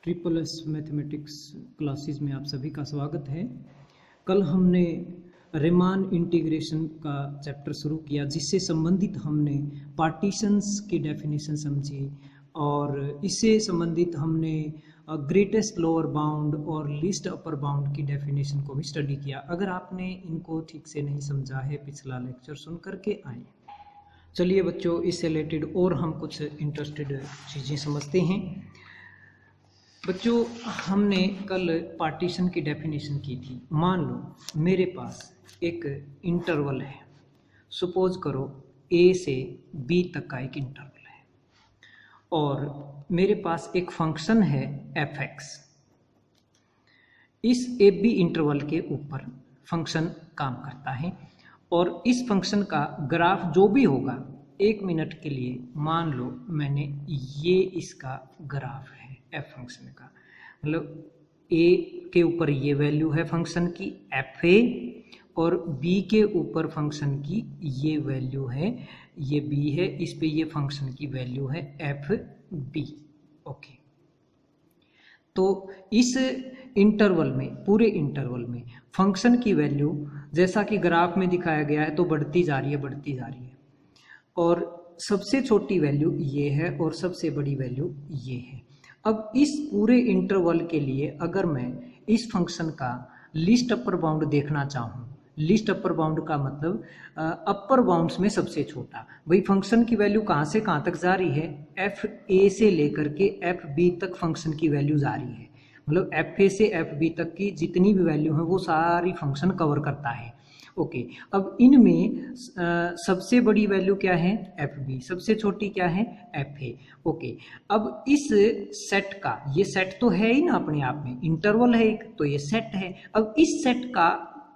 Triple S mathematics classes में आप सभी का स्वागत है। कल हमने रीमान इंटीग्रेशन का चैप्टर शुरू किया, जिससे संबंधित हमने पार्टीशंस की डेफिनेशन समझी और इससे संबंधित हमने ग्रेटेस्ट लोअर बाउंड और लीस्ट अपर बाउंड की डेफिनेशन को भी स्टडी किया। अगर आपने इनको ठीक से नहीं समझा है, पिछला लेक्चर सुन करके आए। चलिए बच्चों, इससे रिलेटेड और हम कुछ इंटरेस्टेड चीज़ें समझते हैं। बच्चों, हमने कल पार्टीशन की डेफिनेशन की थी। मान लो मेरे पास एक इंटरवल है, सपोज करो ए से बी तक का एक इंटरवल है और मेरे पास एक फंक्शन है एफ एक्स। इस ए बी इंटरवल के ऊपर फंक्शन काम करता है और इस फंक्शन का ग्राफ जो भी होगा, 1 मिनट के लिए मान लो मैंने ये इसका ग्राफ है एफ फंक्शन का, मतलब ए के ऊपर ये वैल्यू है फंक्शन की एफ ए और बी के ऊपर फंक्शन की ये वैल्यू है, ये बी है, इस पे ये फंक्शन की वैल्यू है एफ बी। ओके, तो इस इंटरवल में, पूरे इंटरवल में फंक्शन की वैल्यू जैसा कि ग्राफ में दिखाया गया है तो बढ़ती जा रही है, बढ़ती जा रही है और सबसे छोटी वैल्यू ये है और सबसे बड़ी वैल्यू ये है। अब इस पूरे इंटरवल के लिए अगर मैं इस फंक्शन का लीस्ट अपर बाउंड देखना चाहूँ, लीस्ट अपर बाउंड का मतलब अपर बाउंड्स में सबसे छोटा, वही फंक्शन की वैल्यू कहाँ से कहाँ तक जा रही है, एफ ए से लेकर के एफ बी तक फंक्शन की वैल्यू जा रही है, मतलब एफ ए से एफ बी तक की जितनी भी वैल्यू है वो सारी फंक्शन कवर करता है। ओके, अब इनमें सबसे बड़ी वैल्यू क्या है, एफ बी, सबसे छोटी क्या है, एफ ए। ओके, अब इस सेट का, ये सेट तो है ही ना अपने आप में, इंटरवल है एक, तो ये सेट है। अब इस सेट का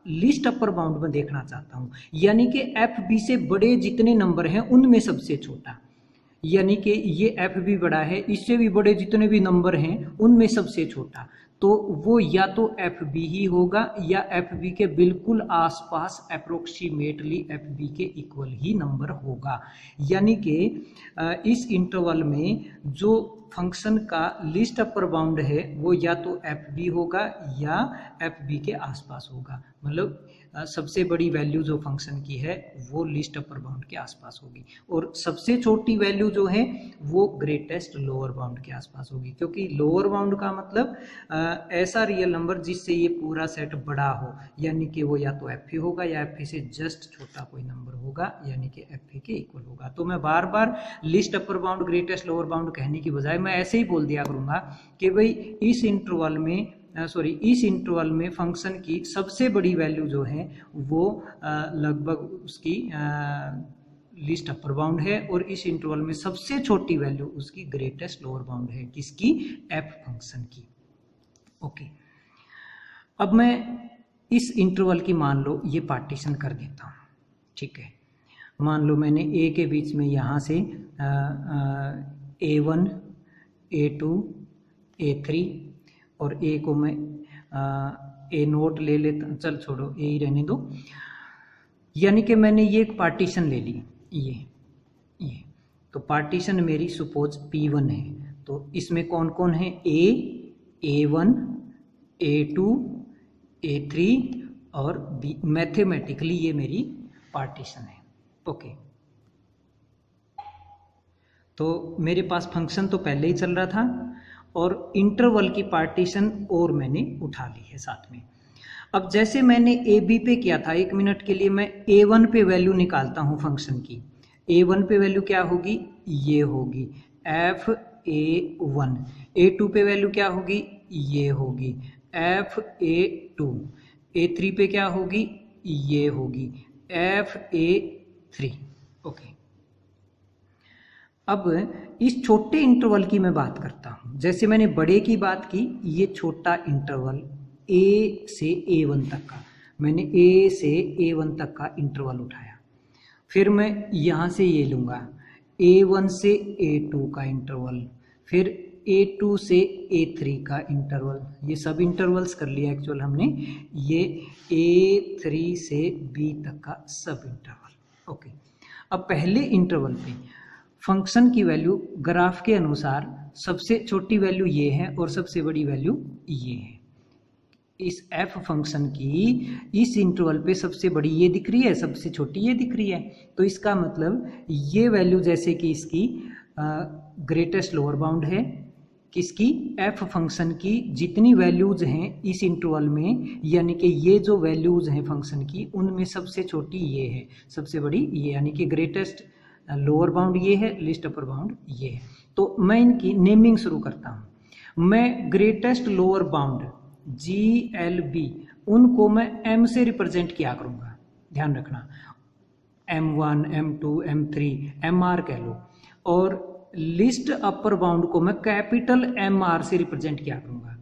लिस्ट अपर बाउंड में देखना चाहता हूँ, यानी कि एफ बी से बड़े जितने नंबर हैं उनमें सबसे छोटा, यानी कि ये एफ बी बड़ा है, इससे भी बड़े जितने भी नंबर हैं उनमें सबसे छोटा, तो वो या तो एफ बी ही होगा या एफ बी के बिल्कुल आसपास अप्रोक्सीमेटली एफ बी के इक्वल ही नंबर होगा। यानी कि इस इंटरवल में जो फंक्शन का लिस्ट अपर बाउंड है वो या तो एफ बी होगा या एफ बी के आसपास होगा, मतलब सबसे बड़ी वैल्यू जो फंक्शन की है वो लिस्ट अपर बाउंड के आसपास होगी और सबसे छोटी वैल्यू जो है वो ग्रेटेस्ट लोअर बाउंड के आसपास होगी, क्योंकि लोअर बाउंड का मतलब ऐसा रियल नंबर जिससे ये पूरा सेट बड़ा हो, यानी कि वो या तो एफ ए होगा या एफ ए से जस्ट छोटा कोई नंबर होगा, यानी कि एफ ए के इक्वल होगा। तो मैं बार बार least upper bound greatest lower bound कहने की बजाय मैं ऐसे ही बोल दिया करूँगा कि भाई इस इंटरवल में फंक्शन की सबसे बड़ी वैल्यू जो है वो लगभग उसकी लिस्ट अपर बाउंड है और इस इंटरवल में सबसे छोटी वैल्यू उसकी ग्रेटेस्ट लोअर बाउंड है, किसकी, एफ फंक्शन की। ओके, अब मैं इस इंटरवल की मान लो ये पार्टीशन कर देता हूँ। ठीक है, मान लो मैंने ए के बीच में यहाँ से A1 A2 A3 और ए को मैं ए नोट ले लेता, चल छोड़ो ए ही रहने दो, यानी कि मैंने ये एक पार्टीशन ले ली, ये तो पार्टीशन मेरी सपोज P1 है, तो इसमें कौन कौन है, A1 A2 A3 और B, मैथमेटिकली ये मेरी पार्टीशन है। ओके, तो मेरे पास फंक्शन तो पहले ही चल रहा था और इंटरवल की पार्टीशन और मैंने उठा ली है साथ में। अब जैसे मैंने ए बी पे किया था, 1 मिनट के लिए मैं A1 पे वैल्यू निकालता हूँ फंक्शन की। A1 पे वैल्यू क्या होगी, ये होगी एफ A1। A2 पे वैल्यू क्या होगी, ये होगी एफ A2। A3 पे क्या होगी, ये होगी एफ A3। ओके, अब इस छोटे इंटरवल की मैं बात करता हूँ। जैसे मैंने बड़े की बात की, ये छोटा इंटरवल ए से A1 तक का, मैंने ए से A1 तक का इंटरवल उठाया, फिर मैं यहाँ से ये लूँगा A1 से A2 का इंटरवल, फिर A2 से A3 का इंटरवल, ये सब इंटरवल्स कर लिया एक्चुअल हमने, ये A3 से B तक का सब इंटरवल। ओके, अब पहले इंटरवल पे फंक्शन की वैल्यू ग्राफ के अनुसार सबसे छोटी वैल्यू ये है और सबसे बड़ी वैल्यू ये है। इस f फंक्शन की इस इंटरवल पे सबसे बड़ी ये दिख रही है, सबसे छोटी ये दिख रही है। तो इसका मतलब ये वैल्यू जैसे कि इसकी ग्रेटेस्ट लोअर बाउंड है, किसकी, f फंक्शन की जितनी वैल्यूज हैं इस इंटरवल में, यानी कि ये जो वैल्यूज हैं फंक्शन की उनमें सबसे छोटी ये है, सबसे बड़ी ये, यानी कि ग्रेटेस्ट लोअर बाउंड ये है, लिस्ट अपर बाउंड ये है। तो मैं इनकी नेमिंग शुरू करता हूँ। मैं ग्रेटेस्ट लोअर बाउंड GLB उनको मैं M से रिप्रेजेंट किया करूँगा, ध्यान रखना, M1, M2, M3, MR कह लो, और लिस्ट अपर बाउंड को मैं कैपिटल MR से रिप्रेजेंट किया करूँगा,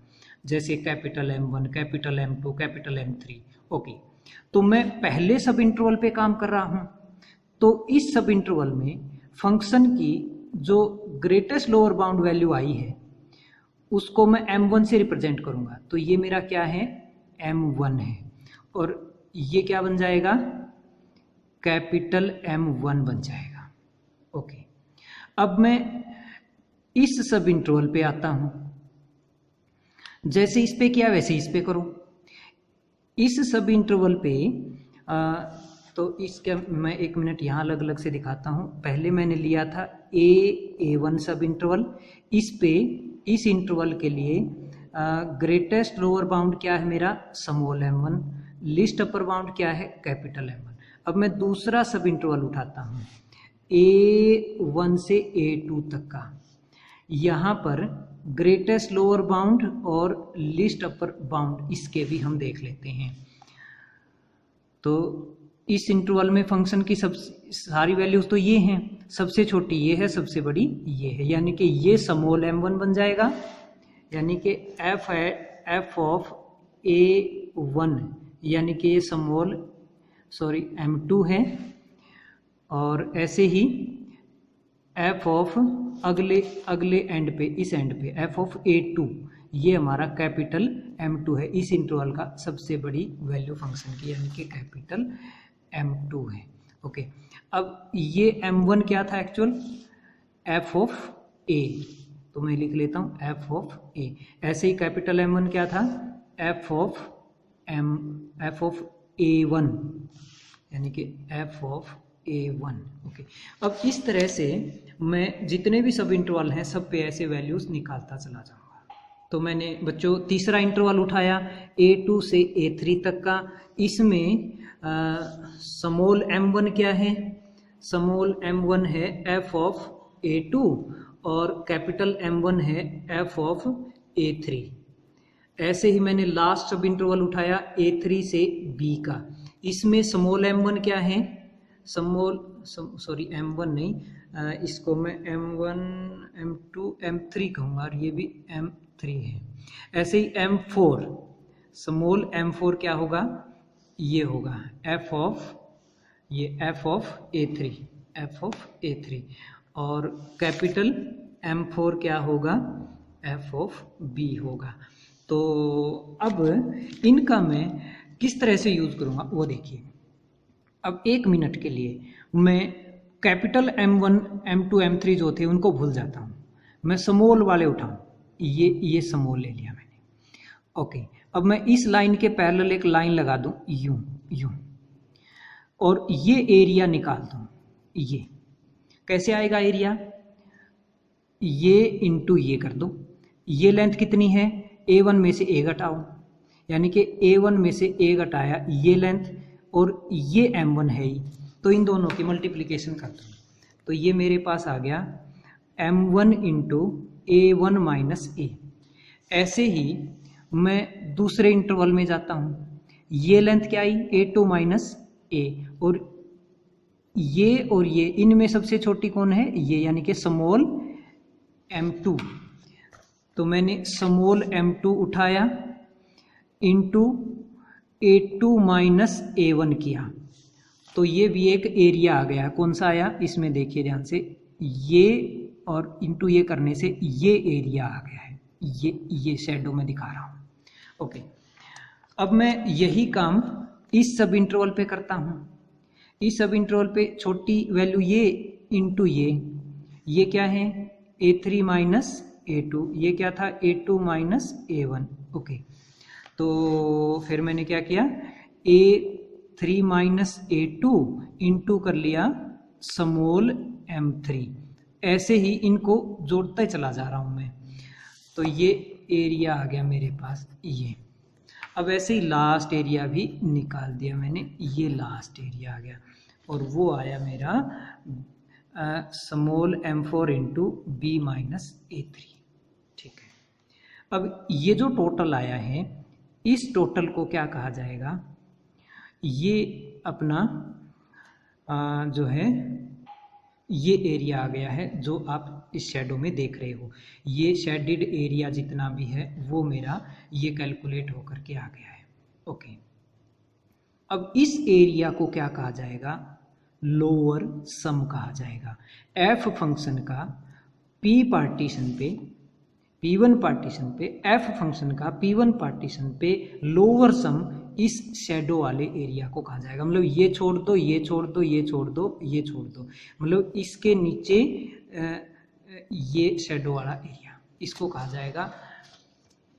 जैसे capital M1, capital M2, capital M3। Okay, तो मैं पहले सब इंटरवल पे काम कर रहा हूँ। तो इस सब इंटरवल में फंक्शन की जो ग्रेटेस्ट लोअर बाउंड वैल्यू आई है उसको मैं M1 से रिप्रेजेंट करूंगा। तो ये मेरा क्या है, M1 है, और ये क्या बन जाएगा, कैपिटल M1 बन जाएगा। ओके, अब मैं इस सब इंटरवल पे आता हूं, जैसे इस पे किया वैसे इस पे करो। इस सब इंटरवल पे तो इसका मैं 1 मिनट यहाँ अलग अलग से दिखाता हूँ। पहले मैंने लिया था A1 सब इंटरवल, इस इंटरवल के लिए ग्रेटेस्ट लोअर बाउंड क्या है मेरा, small m1, list upper bound क्या है, कैपिटल M1। अब मैं दूसरा सब इंटरवल उठाता हूँ A1 से A2 तक का, यहाँ पर ग्रेटेस्ट लोअर बाउंड और लिस्ट अपर बाउंड इसके भी हम देख लेते हैं। तो इस इंटरवल में फंक्शन की सब सारी वैल्यूज तो ये हैं, सबसे छोटी ये है, सबसे बड़ी ये है, यानी कि ये स्मॉल m1 बन जाएगा, यानी कि f ऑफ A1 यानी कि ये m2 है, और ऐसे ही f ऑफ अगले एंड पे, इस एंड पे f ऑफ A2 ये हमारा कैपिटल M2 है, इस इंटरवल का सबसे बड़ी वैल्यू फंक्शन की, यानी कि कैपिटल M2 है। ओके, अब ये M1 क्या था एक्चुअल, f ऑफ A, तो मैं लिख लेता हूँ f ऑफ A। ऐसे ही कैपिटल M1 क्या था, f ऑफ A1, यानी कि f ऑफ A1। ओके, अब इस तरह से मैं जितने भी सब इंटरवल हैं सब पे ऐसे वैल्यूज निकालता चला जाऊंगा। तो मैंने बच्चों तीसरा इंटरवल उठाया A2 से A3 तक का, इसमें स्मॉल m1 क्या है, स्मॉल m1 है f ऑफ A2 और कैपिटल M1 है f ऑफ A3। ऐसे ही मैंने लास्ट सब इंटरवल उठाया A3 से B का, इसमें स्मॉल m1 क्या है, M1 नहीं, इसको मैं M1, M2, M3 कहूँगा, और ये भी M3 है। ऐसे ही M4, स्मॉल m4 क्या होगा, ये होगा f ऑफ A3, और कैपिटल M4 क्या होगा, f ऑफ B होगा। तो अब इनका मैं किस तरह से यूज करूँगा वो देखिए। अब 1 मिनट के लिए मैं कैपिटल M1, M2, M3 जो थे उनको भूल जाता हूँ, मैं स्मॉल वाले उठाऊँ, ये स्मॉल ले लिया मैंने। ओके, अब मैं इस लाइन के पैरेलल एक लाइन लगा दूँ यूं, और ये एरिया निकाल दूँ। ये कैसे आएगा एरिया, ये इंटू ये कर दो, ये लेंथ कितनी है, A1 में से A घटाओ, यानी कि A1 में से A घटाया ये लेंथ, और ये M1 है ही, तो इन दोनों की मल्टीप्लिकेशन कर दो, तो ये मेरे पास आ गया M1 into A1 minus A। ऐसे ही मैं दूसरे इंटरवल में जाता हूँ, ये लेंथ क्या आई, A2 माइनस A, और ये इनमें सबसे छोटी कौन है, ये, यानी कि स्मॉल m2। तो मैंने स्मॉल m2 उठाया इंटू A2 माइनस A1 किया, तो ये भी एक एरिया आ गया। कौन सा आया, इसमें देखिए ध्यान से, ये और इंटू ये करने से ये एरिया आ गया है, ये शैडो में दिखा रहा हूँ। ओके, अब मैं यही काम इस सब इंटरवल पे करता हूँ। इस सब इंटरवल पे छोटी वैल्यू ये इंटू ये क्या है, A3 माइनस A2, ये क्या था A2 माइनस A1। ओके, तो फिर मैंने क्या किया, A3 माइनस A2 इंटू कर लिया स्मॉल m3, ऐसे ही इनको जोड़ता चला जा रहा हूँ मैं। तो ये एरिया आ गया मेरे पास ये। अब ऐसे ही लास्ट एरिया भी निकाल दिया मैंने, ये लास्ट एरिया आ गया और वो आया मेरा small m4 into B minus A3। ठीक है, अब ये जो टोटल आया है, इस टोटल को क्या कहा जाएगा, ये अपना जो है ये एरिया आ गया है जो आप इस शेडो में देख रहे हो। ये शेडेड एरिया जितना भी है वो मेरा ये कैलकुलेट होकर के आ गया है। ओके, अब इस एरिया को क्या कहा जाएगा, लोअर सम कहा जाएगा। एफ फंक्शन का पी पार्टीशन पे, P1 पार्टीशन पे, एफ फंक्शन का P1 पार्टीशन पे लोअर सम इस शेडो वाले एरिया को कहा जाएगा। मतलब ये छोड़ दो, ये छोड़ दो, ये छोड़ दो, ये छोड़ दो, मतलब इसके नीचे ये शेडो वाला एरिया, इसको कहा जाएगा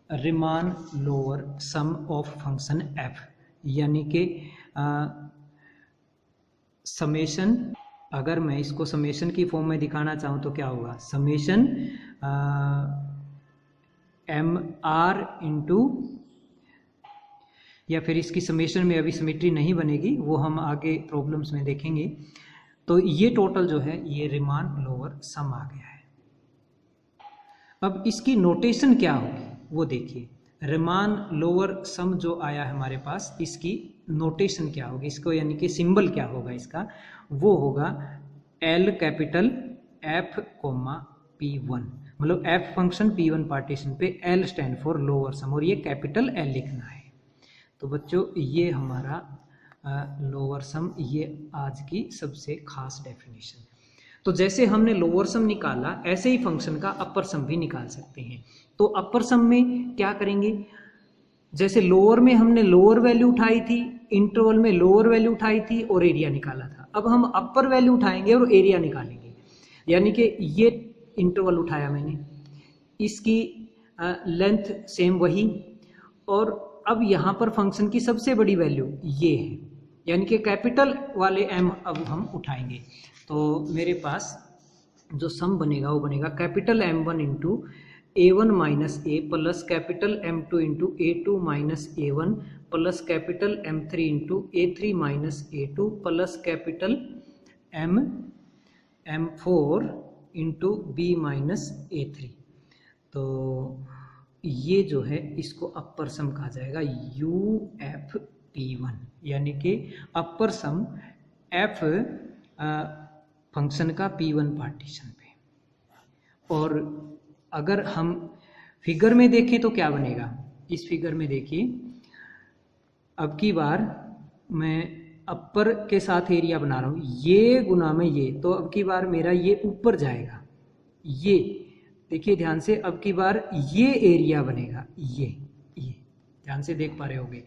Riemann lower sum of function F. यानी कि समेशन, अगर मैं इसको समेशन की फॉर्म में दिखाना चाहूँ तो क्या होगा, समेशन MR इंटू, या फिर इसकी समेशन में अभी सिमेट्री नहीं बनेगी, वो हम आगे प्रॉब्लम्स में देखेंगे। तो ये टोटल जो है ये रिमान लोअर सम आ गया है। अब इसकी नोटेशन क्या होगी वो देखिए, रिमान लोअर सम जो आया है हमारे पास, इसकी नोटेशन क्या होगी, इसको यानी कि सिंबल क्या होगा इसका, वो होगा L कैपिटल F P1। मतलब F फंक्शन P1 पार्टीशन पे L stand for lower sum और ये कैपिटल L लिखना है। तो बच्चों ये हमारा लोअर सम, ये आज की सबसे खास डेफिनेशन। तो जैसे हमने लोअर सम निकाला, ऐसे ही फंक्शन का अपर सम भी निकाल सकते हैं। तो अपर सम में क्या करेंगे, जैसे लोअर में हमने लोअर वैल्यू उठाई थी, इंटरवल में लोअर वैल्यू उठाई थी और एरिया निकाला था, अब हम अपर वैल्यू उठाएंगे और एरिया निकालेंगे। यानी कि ये इंटरवल उठाया मैंने, इसकी लेंथ सेम वही, और अब यहाँ पर फंक्शन की सबसे बड़ी वैल्यू ये है, यानी कि कैपिटल वाले m अब हम उठाएंगे। तो मेरे पास जो सम बनेगा वो बनेगा capital M1 into A1 minus A plus capital M2 into A2 minus A1 plus capital M3 into A3 minus A2 plus capital M4 into B minus A3। तो ये जो है इसको अपर सम कहा जाएगा UFP1, यानी कि अपर सम F फंक्शन का P1 पार्टीशन पे। और अगर हम फिगर में देखें तो क्या बनेगा, इस फिगर में देखिए, अब की बार मैं अपर के साथ एरिया बना रहा हूँ, ये गुना में ये, तो अब की बार मेरा ये ऊपर जाएगा, ये देखिए ध्यान से, अब की बार ये एरिया बनेगा, ये ध्यान से देख पा रहे होंगे,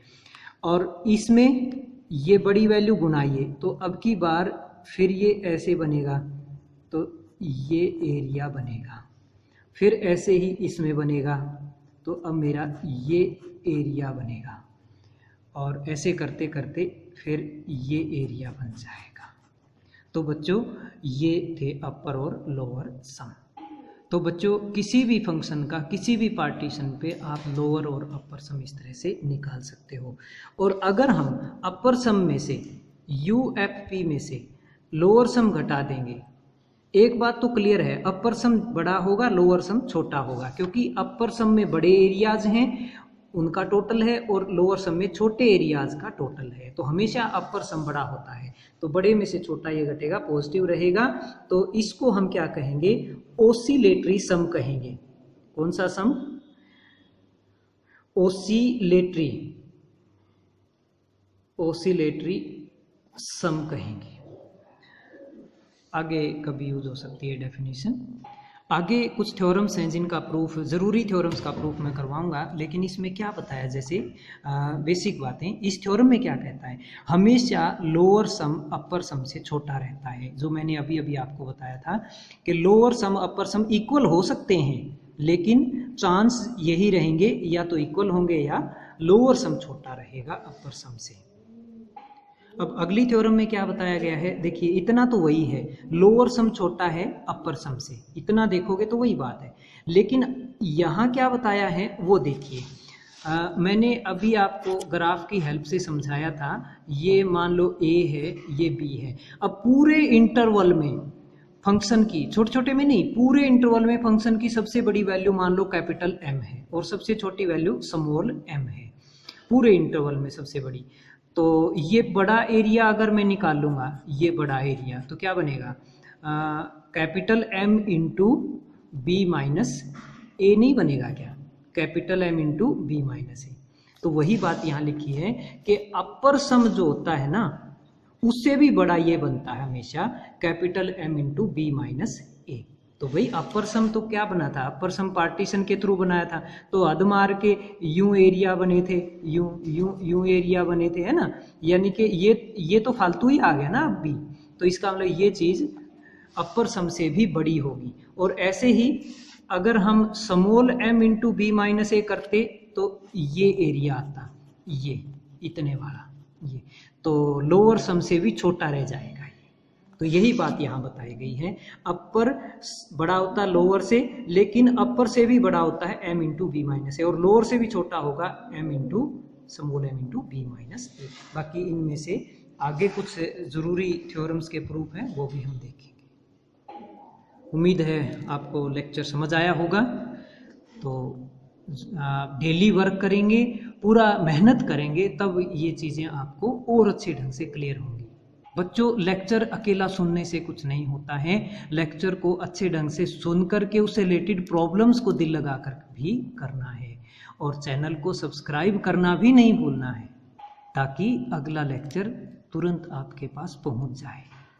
और इसमें ये बड़ी वैल्यू गुनाइए, तो अब की बार फिर ये ऐसे बनेगा, तो ये एरिया बनेगा, फिर ऐसे ही इसमें बनेगा, तो अब मेरा ये एरिया बनेगा, और ऐसे करते करते फिर ये एरिया बन जाएगा। तो बच्चों ये थे अपर और लोअर सम। तो बच्चों किसी भी फंक्शन का किसी भी पार्टीशन पे आप लोअर और अपर सम इस तरह से निकाल सकते हो। और अगर हम अपर सम में से UFP में से लोअर सम घटा देंगे, एक बात तो क्लियर है, अपर सम बड़ा होगा, लोअर सम छोटा होगा, क्योंकि अपर सम में बड़े एरियाज हैं उनका टोटल है और लोअर सम में छोटे एरियाज का टोटल है, तो हमेशा अपर सम बड़ा होता है, तो बड़े में से छोटा ये घटेगा, पॉजिटिव रहेगा। तो इसको हम क्या कहेंगे, ओसिलेटरी सम कहेंगे। कौन सा सम, ओसिलेटरी सम कहेंगे। आगे कभी यूज हो सकती है डेफिनेशन। आगे कुछ थ्योरम्स हैं जिनका प्रूफ, ज़रूरी थ्योरम्स का प्रूफ मैं करवाऊंगा, लेकिन इसमें क्या बताया, जैसे बेसिक बातें, इस थ्योरम में क्या कहता है, हमेशा लोअर सम अपर सम से छोटा रहता है। जो मैंने अभी अभी आपको बताया था कि लोअर सम अपर सम इक्वल हो सकते हैं, लेकिन चांस यही रहेंगे, या तो इक्वल होंगे या लोअर सम छोटा रहेगा अपर सम से। अब अगली थ्योरम में क्या बताया गया है, देखिए इतना तो वही है, लोअर सम छोटा है अपर सम से, इतना देखोगे तो वही बात है, लेकिन यहाँ क्या बताया है वो देखिए। मैंने अभी आपको ग्राफ की हेल्प से समझाया था, ये मान लो ए है, ये बी है। अब पूरे इंटरवल में फंक्शन की, छोटे छोटे में नहीं, पूरे इंटरवल में फंक्शन की सबसे बड़ी वैल्यू मान लो कैपिटल एम है और सबसे छोटी वैल्यू स्मॉल एम है, पूरे इंटरवल में सबसे बड़ी। तो ये बड़ा एरिया अगर मैं निकाल लूँगा, ये बड़ा एरिया, तो क्या बनेगा, capital M into B minus A नहीं बनेगा क्या, capital M into B minus A. तो वही बात यहाँ लिखी है कि अपर सम जो होता है ना, उससे भी बड़ा ये बनता है हमेशा capital M into B minus A. तो भाई अपर सम तो क्या बना था, अपर सम पार्टीशन के थ्रू बनाया था, तो हद मार के यूं एरिया बने थे, यूं एरिया बने थे, है ना, यानी कि ये तो फालतू ही आ गया ना अब भी, तो इसका मतलब ये चीज़ अपर सम से भी बड़ी होगी। और ऐसे ही अगर हम small M into B minus A करते तो ये एरिया आता, ये इतने वाला, ये तो लोअर सम से भी छोटा रह जाएगा। तो यही बात यहाँ बताई गई है, अपर बड़ा होता है लोअर से, लेकिन अपर से भी बड़ा होता है M into B minus A, और लोअर से भी छोटा होगा M into small M into B minus A. बाकी इनमें से आगे कुछ ज़रूरी थ्योरम्स के प्रूफ हैं, वो भी हम देखेंगे। उम्मीद है आपको लेक्चर समझ आया होगा। तो डेली वर्क करेंगे, पूरा मेहनत करेंगे, तब ये चीज़ें आपको और अच्छे ढंग से क्लियर होंगी। बच्चों, लेक्चर अकेला सुनने से कुछ नहीं होता है, लेक्चर को अच्छे ढंग से सुन करके उससे रिलेटेड प्रॉब्लम्स को दिल लगा कर भी करना है, और चैनल को सब्सक्राइब करना भी नहीं भूलना है, ताकि अगला लेक्चर तुरंत आपके पास पहुंच जाए।